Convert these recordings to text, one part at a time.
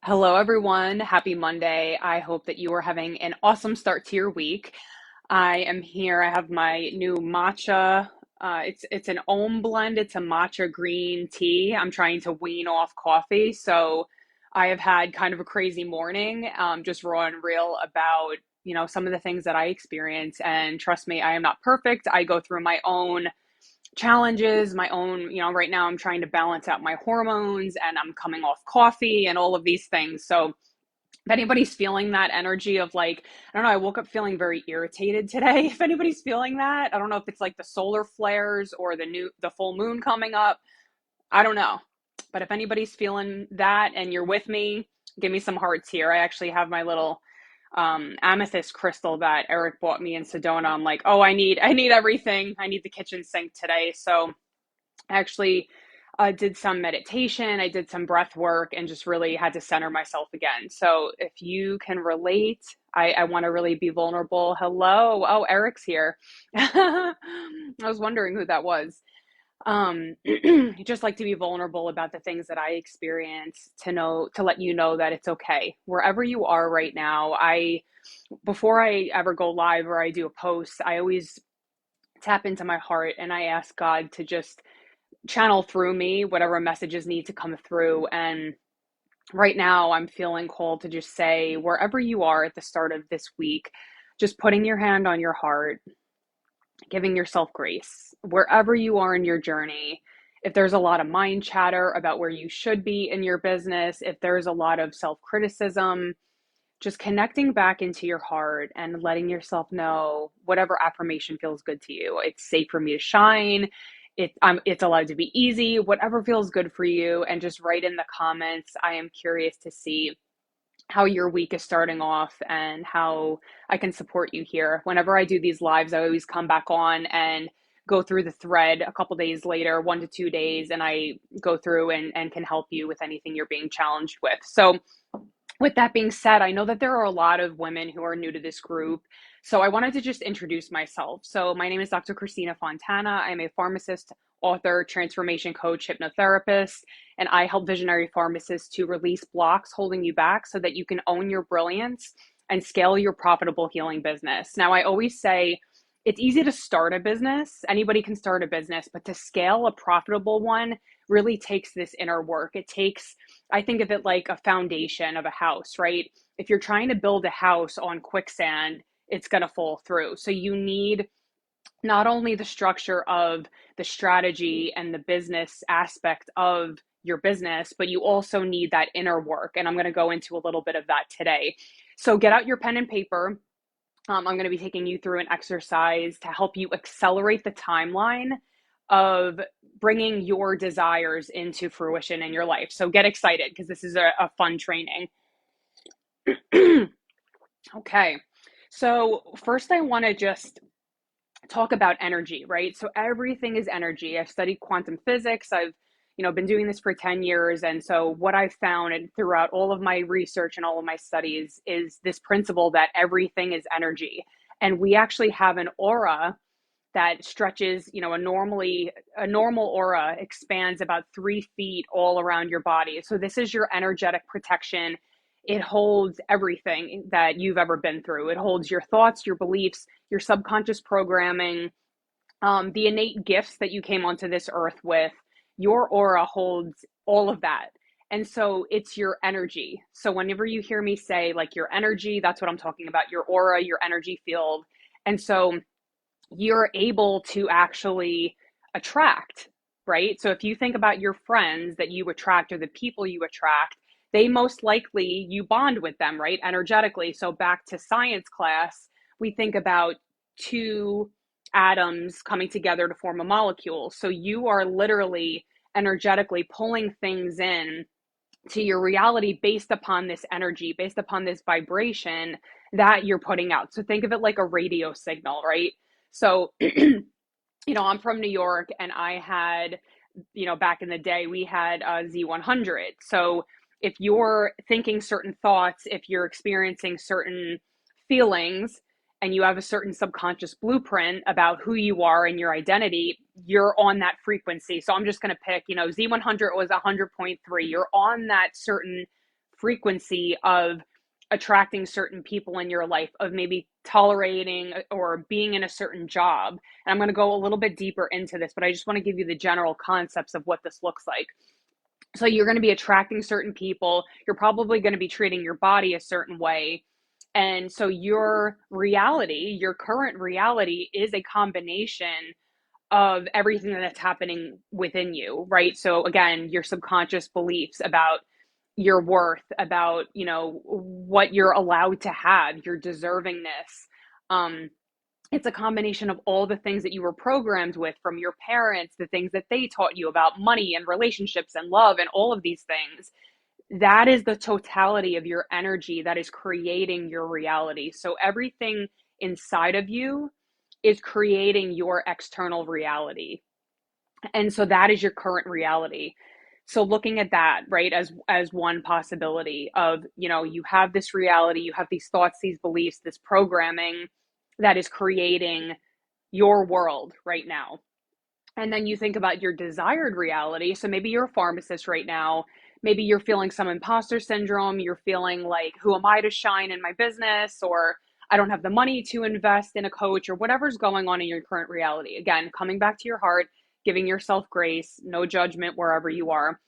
Hello, everyone. Happy Monday. I hope that you are having an awesome start to your week. I am here. I have my new matcha. It's an Om blend. It's a matcha green tea. I'm trying to wean off coffee, so I have had kind of a crazy morning, just raw and real about some of the things that I experience. And trust me, I am not perfect. I go through my own challenges, my own, right now I'm trying to balance out my hormones and I'm coming off coffee and all of these things. So if anybody's feeling that energy of like, I don't know, I woke up feeling very irritated today. If anybody's feeling that, I don't know if it's like the solar flares or the full moon coming up. I don't know. But if anybody's feeling that and you're with me, give me some hearts here. I actually have my little amethyst crystal that Eric bought me in Sedona. I'm like, oh, I need everything. I need the kitchen sink today. So I actually did some meditation. I did some breath work and just really had to center myself again. So if you can relate, I want to really be vulnerable. Hello. Oh, Eric's here. I was wondering who that was. Just like to be vulnerable about the things that I experience, to let you know that it's okay wherever you are right now. Before I ever go live or I do a post, I always tap into my heart and I ask God to just channel through me whatever messages need to come through. And right now I'm feeling called to just say, wherever you are at the start of this week, just putting your hand on your heart, giving yourself grace wherever you are in your journey. If there's a lot of mind chatter about where you should be in your business, if there's a lot of self-criticism, just connecting back into your heart and letting yourself know whatever affirmation feels good to you. It's safe for me to shine. It's allowed to be easy, whatever feels good for you. And just write in the comments. I am curious to see how your week is starting off and how I can support you here. Whenever I do these lives, I always come back on and go through the thread a couple days later, 1 to 2 days, and I go through and can help you with anything you're being challenged with. So with that being said, I know that there are a lot of women who are new to this group. So I wanted to just introduce myself. So my name is Dr. Christina Fontana. I'm a pharmacist, author, transformation coach, hypnotherapist, and I help visionary pharmacists to release blocks holding you back so that you can own your brilliance and scale your profitable healing business. Now, I always say it's easy to start a business. Anybody can start a business, but to scale a profitable one really takes this inner work. I think of it like a foundation of a house, right? If you're trying to build a house on quicksand, it's going to fall through. So you need not only the structure of the strategy and the business aspect of your business, but you also need that inner work. And I'm going to go into a little bit of that today. So get out your pen and paper. I'm going to be taking you through an exercise to help you accelerate the timeline of bringing your desires into fruition in your life. So get excited because this is a fun training. Okay. So first I want to just talk about energy, right? So everything is energy. I've studied quantum physics. I've been doing this for 10 years. And so what I've found and throughout all of my research and all of my studies is this principle that everything is energy. And we actually have an aura that stretches, a normal aura expands about 3 feet all around your body. So this is your energetic protection. It holds everything that you've ever been through. It holds your thoughts, your beliefs, your subconscious programming, the innate gifts that you came onto this earth with. Your aura holds all of that. And so it's your energy. So whenever you hear me say like your energy, that's what I'm talking about, your aura, your energy field. And so you're able to actually attract, right? So if you think about your friends that you attract or the people you attract, they most likely you bond with them, right? Energetically. So back to science class, we think about two atoms coming together to form a molecule. So you are literally energetically pulling things in to your reality based upon this energy, based upon this vibration that you're putting out. So think of it like a radio signal, right? So, I'm from New York and I had, back in the day, we had Z100. So if you're thinking certain thoughts, if you're experiencing certain feelings, and you have a certain subconscious blueprint about who you are and your identity, you're on that frequency. So I'm just going to pick, Z100 was 100.3. You're on that certain frequency of attracting certain people in your life, of maybe tolerating or being in a certain job. And I'm going to go a little bit deeper into this, but I just want to give you the general concepts of what this looks like. So you're going to be attracting certain people. You're probably going to be treating your body a certain way. And so your reality, your current reality, is a combination of everything that's happening within you, right? So again, your subconscious beliefs about your worth, about, what you're allowed to have, your deservingness. It's a combination of all the things that you were programmed with from your parents, the things that they taught you about money and relationships and love and all of these things. That is the totality of your energy that is creating your reality. So everything inside of you is creating your external reality. And so that is your current reality. So looking at that, right, as one possibility of, you have this reality, you have these thoughts, these beliefs, this programming that is creating your world right now. And then you think about your desired reality. So maybe you're a pharmacist right now. Maybe you're feeling some imposter syndrome. You're feeling like, who am I to shine in my business? Or I don't have the money to invest in a coach, or whatever's going on in your current reality. Again, coming back to your heart, giving yourself grace, no judgment wherever you are.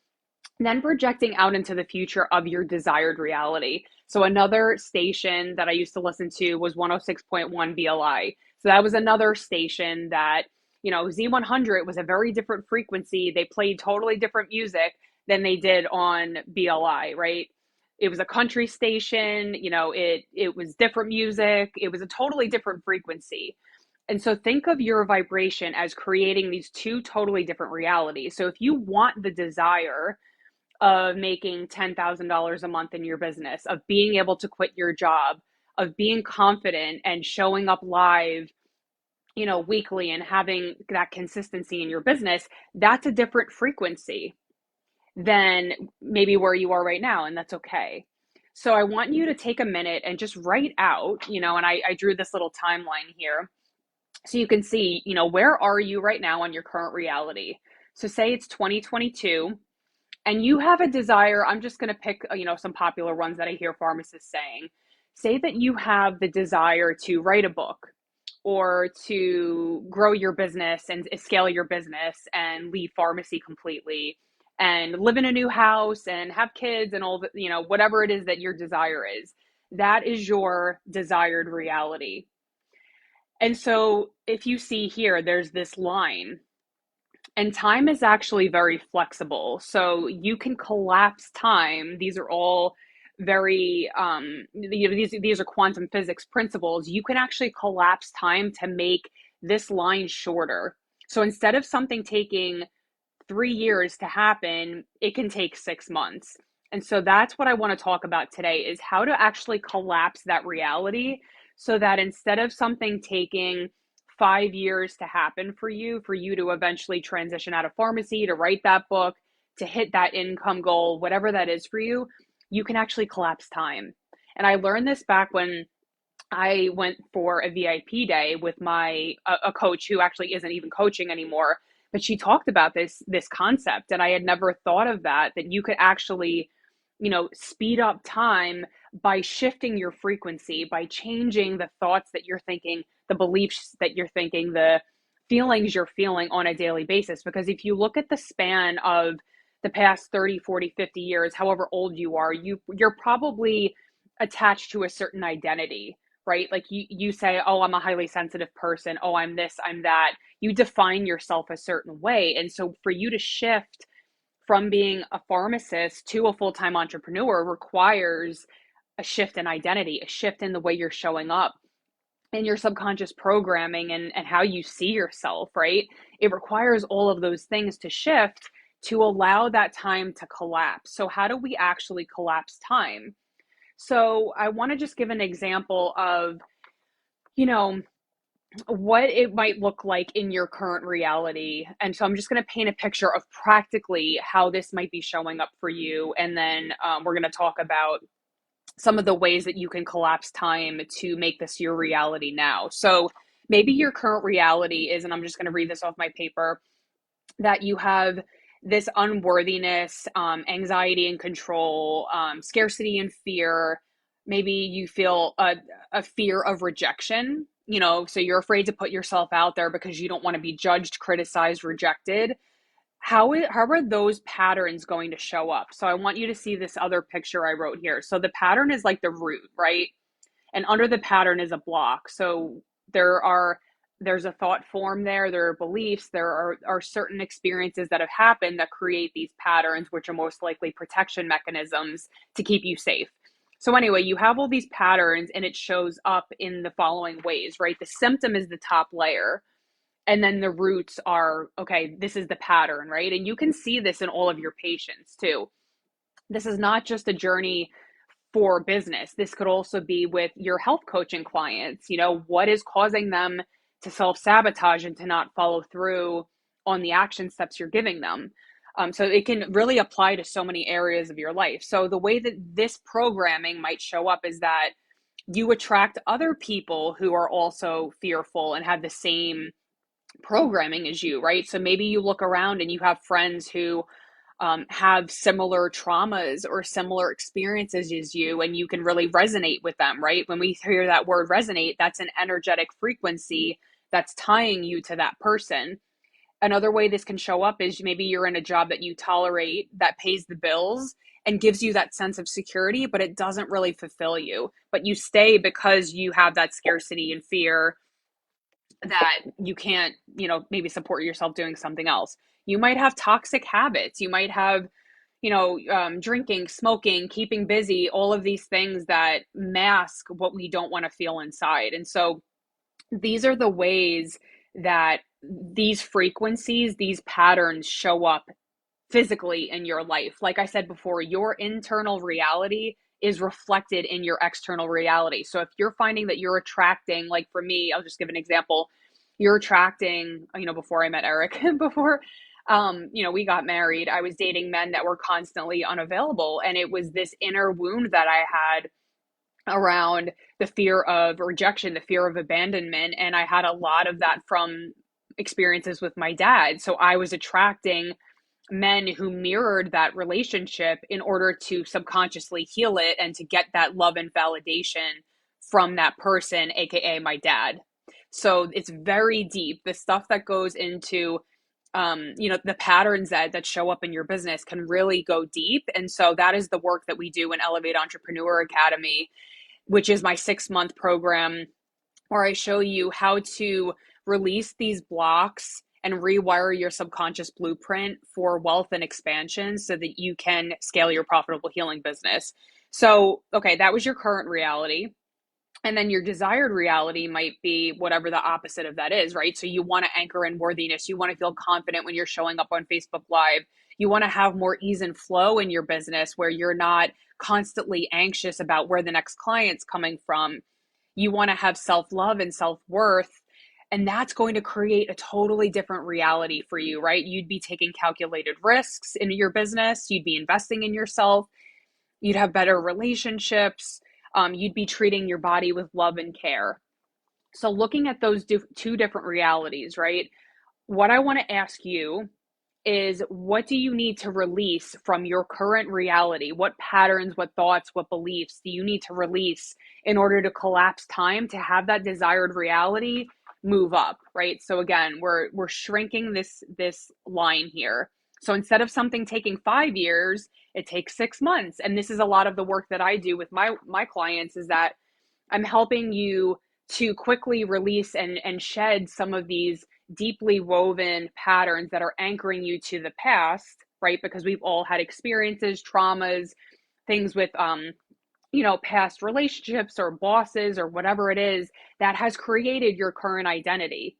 And then projecting out into the future of your desired reality. So another station that I used to listen to was 106.1 BLI. So that was another station that, Z100 was a very different frequency. They played totally different music than they did on BLI, right? It was a country station, it was different music. It was a totally different frequency. And so think of your vibration as creating these two totally different realities. So if you want the desire of making $10,000 a month in your business, of being able to quit your job, of being confident and showing up live, weekly, and having that consistency in your business, that's a different frequency than maybe where you are right now. And that's okay. So I want you to take a minute and just write out, and I drew this little timeline here so you can see, where are you right now on your current reality? So say it's 2022. And you have a desire. I'm just going to pick, some popular ones that I hear pharmacists saying. Say that you have the desire to write a book, or to grow your business and scale your business and leave pharmacy completely, and live in a new house and have kids and all the, whatever it is that your desire is. That is your desired reality. And so if you see here, there's this line. And time is actually very flexible. So you can collapse time. These are all very, these are quantum physics principles. You can actually collapse time to make this line shorter. So instead of something taking 3 years to happen, it can take 6 months. And so that's what I want to talk about today, is how to actually collapse that reality, so that instead of something taking 5 years to happen for you to eventually transition out of pharmacy, to write that book, to hit that income goal, whatever that is for you, you can actually collapse time. And I learned this back when I went for a VIP day with a coach who actually isn't even coaching anymore, but she talked about this concept, and I had never thought of that you could actually, speed up time by shifting your frequency, by changing the thoughts that you're thinking, the beliefs that you're thinking, the feelings you're feeling on a daily basis. Because if you look at the span of the past 30, 40, 50 years, however old you are, you're probably attached to a certain identity, right? Like you say, oh, I'm a highly sensitive person. Oh, I'm this, I'm that. You define yourself a certain way. And so for you to shift from being a pharmacist to a full-time entrepreneur requires a shift in identity, a shift in the way you're showing up, and your subconscious programming, and how you see yourself, right? It requires all of those things to shift to allow that time to collapse. So how do we actually collapse time? So I want to just give an example of, what it might look like in your current reality. And so I'm just going to paint a picture of practically how this might be showing up for you. And then we're going to talk about some of the ways that you can collapse time to make this your reality now. So maybe your current reality is, and I'm just going to read this off my paper, that you have this unworthiness, anxiety and control, scarcity and fear. Maybe you feel a fear of rejection, so you're afraid to put yourself out there because you don't want to be judged, criticized, rejected. How are those patterns going to show up? So I want you to see this other picture I wrote here. So the pattern is like the root, right? And under the pattern is a block. So there are there's a thought form there, there are beliefs, there are certain experiences that have happened that create these patterns, which are most likely protection mechanisms to keep you safe. So anyway, you have all these patterns and it shows up in the following ways, right? The symptom is the top layer. And then the roots are, okay, this is the pattern, right? And you can see this in all of your patients too. This is not just a journey for business. This could also be with your health coaching clients. What is causing them to self sabotage and to not follow through on the action steps you're giving them? So it can really apply to so many areas of your life. So the way that this programming might show up is that you attract other people who are also fearful and have the same programming as you, right? So maybe you look around and you have friends who have similar traumas or similar experiences as you, and you can really resonate with them, right? When we hear that word resonate, that's an energetic frequency that's tying you to that person. Another way this can show up is maybe you're in a job that you tolerate, that pays the bills and gives you that sense of security, but it doesn't really fulfill you. But you stay because you have that scarcity and fear that you can't, maybe support yourself doing something else. You might have toxic habits. You might have, drinking, smoking, keeping busy, all of these things that mask what we don't want to feel inside. And so these are the ways that these frequencies, these patterns show up physically in your life. Like I said before, your internal reality is reflected in your external reality. So if you're finding that you're attracting, like for me, I'll just give an example. You're attracting, before I met Eric, before we got married, I was dating men that were constantly unavailable. And it was this inner wound that I had around the fear of rejection, the fear of abandonment. And I had a lot of that from experiences with my dad. So I was attracting men who mirrored that relationship in order to subconsciously heal it and to get that love and validation from that person, aka my dad. So it's very deep. The stuff that goes into the patterns that show up in your business can really go deep. And so that is the work that we do in Elevate Entrepreneur Academy, which is my 6-month program where I show you how to release these blocks and rewire your subconscious blueprint for wealth and expansion so that you can scale your profitable healing business. So, okay, that was your current reality. And then your desired reality might be whatever the opposite of that is, right? So you want to anchor in worthiness. You want to feel confident when you're showing up on Facebook Live. You want to have more ease and flow in your business where you're not constantly anxious about where the next client's coming from. You want to have self-love and self-worth. And that's going to create a totally different reality for you, right? You'd be taking calculated risks in your business. You'd be investing in yourself. You'd have better relationships. You'd be treating your body with love and care. So looking at those two different realities, right? What I want to ask you is, what do you need to release from your current reality? What patterns, what thoughts, what beliefs do you need to release in order to collapse time to have that desired reality move up, right? So again, we're shrinking this line here. So instead of something taking 5 years, it takes 6 months. And this is a lot of the work that I do with my clients, is that I'm helping you to quickly release and shed some of these deeply woven patterns that are anchoring you to the past, right? Because we've all had experiences, traumas, things with past relationships or bosses or whatever it is that has created your current identity.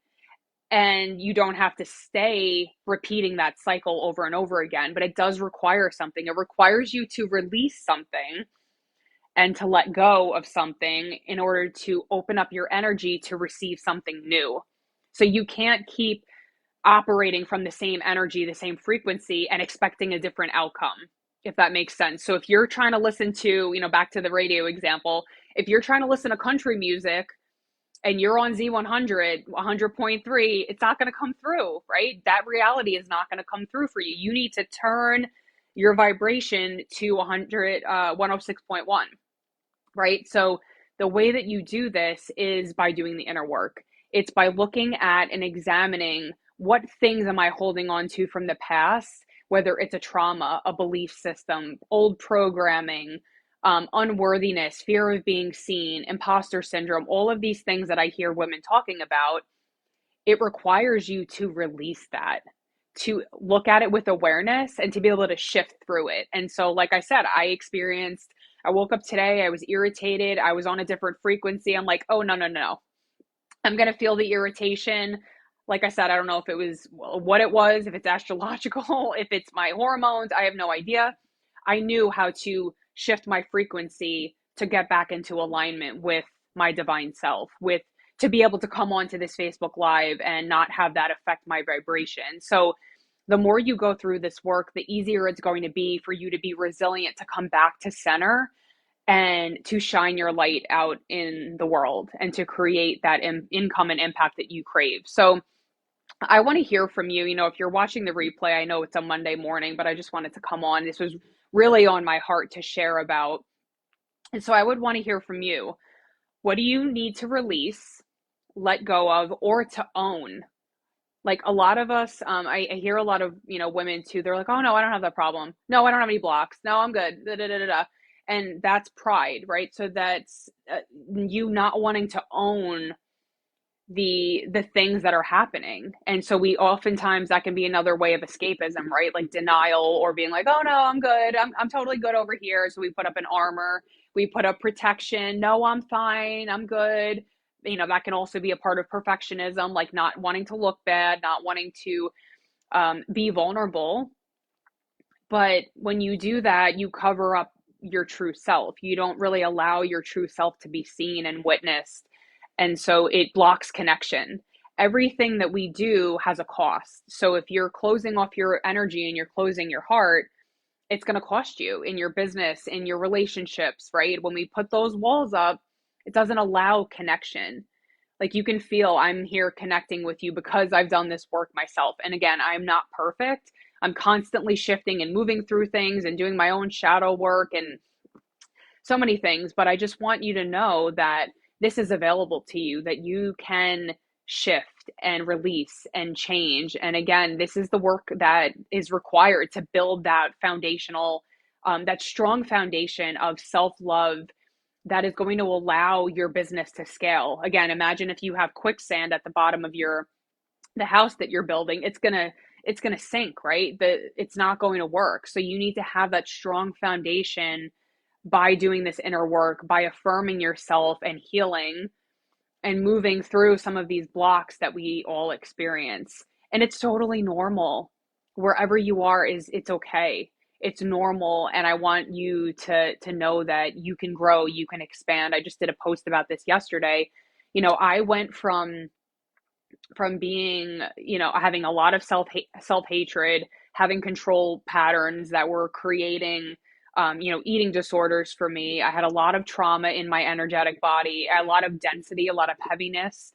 And you don't have to stay repeating that cycle over and over again, but it does require something. It requires you to release something and to let go of something in order to open up your energy to receive something new. So you can't keep operating from the same energy, the same frequency, and expecting a different outcome, if that makes sense. So if you're trying to listen to, back to the radio example, if you're trying to listen to country music, and you're on Z100, 100.3, it's not going to come through, right? That reality is not going to come through for you. You need to turn your vibration to 106.1, right? So the way that you do this is by doing the inner work. It's by looking at and examining what things am I holding on to from the past, whether it's a trauma, a belief system, old programming, unworthiness, fear of being seen, imposter syndrome, all of these things that I hear women talking about. It requires you to release that, to look at it with awareness and to be able to shift through it. And so, like I said, I woke up today, I was irritated, I was on a different frequency. I'm like, oh, no, no, no. I'm going to feel the irritation. Like I said, I don't know if it was what it was, if it's astrological, if it's my hormones, I have no idea. I knew how to shift my frequency to get back into alignment with my divine self, with to be able to come onto this Facebook Live and not have that affect my vibration. So the more you go through this work, the easier it's going to be for you to be resilient, to come back to center and to shine your light out in the world and to create that income and impact that you crave. So I want to hear from you. You know, if you're watching the replay, I know it's a Monday morning, but I just wanted to come on. This was really on my heart to share about. And so I would want to hear from you. What do you need to release, let go of, or to own? Like a lot of us, I hear a lot of, women too. They're like, oh no, I don't have that problem. No, I don't have any blocks. No, I'm good. Da, da, da, da, da. And that's pride, right? So that's you not wanting to own the things that are happening. And so we oftentimes, that can be another way of escapism, right? Like denial, or being like, oh no, I'm good. I'm totally good over here. So we put up an armor, we put up protection. No, I'm fine. I'm good. That can also be a part of perfectionism, like not wanting to look bad, not wanting to be vulnerable. But when you do that, you cover up your true self. You don't really allow your true self to be seen and witnessed. And so it blocks connection. Everything that we do has a cost. So if you're closing off your energy and you're closing your heart, it's going to cost you in your business, in your relationships, right? When we put those walls up, it doesn't allow connection. Like you can feel I'm here connecting with you because I've done this work myself. And again, I'm not perfect. I'm constantly shifting and moving through things and doing my own shadow work and so many things. But I just want you to know that this is available to you, that you can shift and release and change. And again, this is the work that is required to build that foundational, that strong foundation of self-love that is going to allow your business to scale. Again, imagine if you have quicksand at the bottom of the house that you're building, it's gonna sink, right? It's not going to work. So you need to have that strong foundation by doing this inner work, by affirming yourself and healing and moving through some of these blocks that we all experience. And it's totally normal. Wherever you are, it's okay. It's normal. And I want you to know that you can grow, you can expand. I just did a post about this yesterday. I went from being, having a lot of self-hatred, having control patterns that were creating eating disorders for me. I had a lot of trauma in my energetic body, a lot of density, a lot of heaviness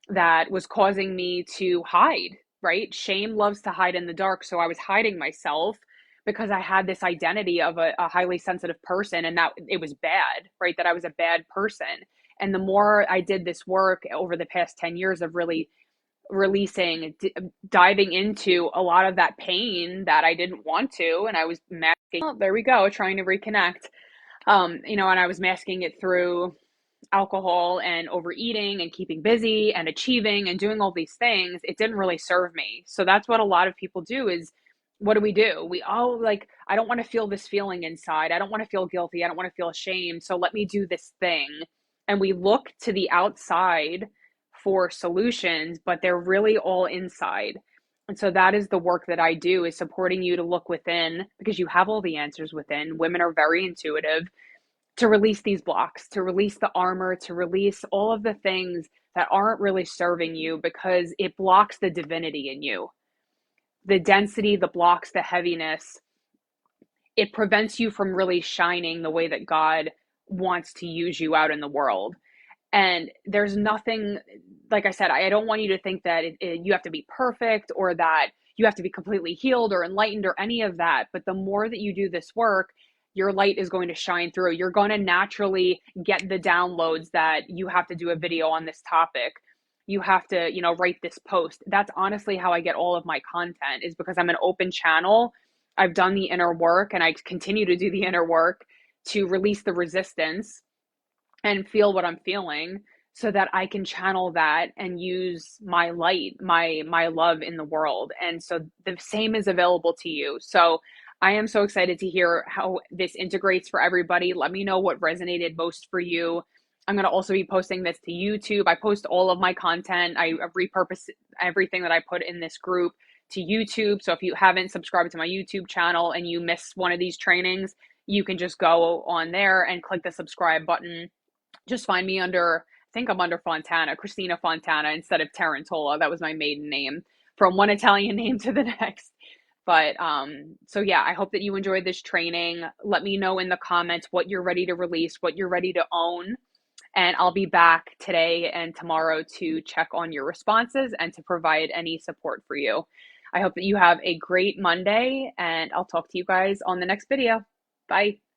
that was causing me to hide, right? Shame loves to hide in the dark. So I was hiding myself because I had this identity of a highly sensitive person, and that it was bad, right? That I was a bad person. And the more I did this work over the past 10 years of really releasing, diving into a lot of that pain that I didn't want to, and I was masking, oh, there we go, trying to reconnect, and I was masking it through alcohol and overeating and keeping busy and achieving and doing all these things. It didn't really serve me. So that's what a lot of people do is, what do? We all like, I don't want to feel this feeling inside. I don't want to feel guilty. I don't want to feel ashamed. So let me do this thing. And we look to the outside for solutions, but they're really all inside. And so that is the work that I do, is supporting you to look within, because you have all the answers within. Women are very intuitive, to release these blocks, to release the armor, to release all of the things that aren't really serving you, because it blocks the divinity in you. The density, the blocks, the heaviness, it prevents you from really shining the way that God wants to use you out in the world. And there's nothing, like I said, I don't want you to think that you have to be perfect or that you have to be completely healed or enlightened or any of that. But the more that you do this work, your light is going to shine through. You're going to naturally get the downloads that you have to do a video on this topic. You have to, write this post. That's honestly how I get all of my content, is because I'm an open channel. I've done the inner work and I continue to do the inner work to release the resistance and feel what I'm feeling so that I can channel that and use my light, my love in the world. And so the same is available to you. So I am so excited to hear how this integrates for everybody. Let me know what resonated most for you. I'm going to also be posting this to YouTube. I post all of my content. I repurpose everything that I put in this group to YouTube. So if you haven't subscribed to my YouTube channel and you miss one of these trainings, you can just go on there and click the subscribe button. Just find me under, I think I'm under Fontana, Christina Fontana, instead of Tarantola. That was my maiden name, from one Italian name to the next. But so yeah, I hope that you enjoyed this training. Let me know in the comments what you're ready to release, what you're ready to own. And I'll be back today and tomorrow to check on your responses and to provide any support for you. I hope that you have a great Monday, and I'll talk to you guys on the next video. Bye.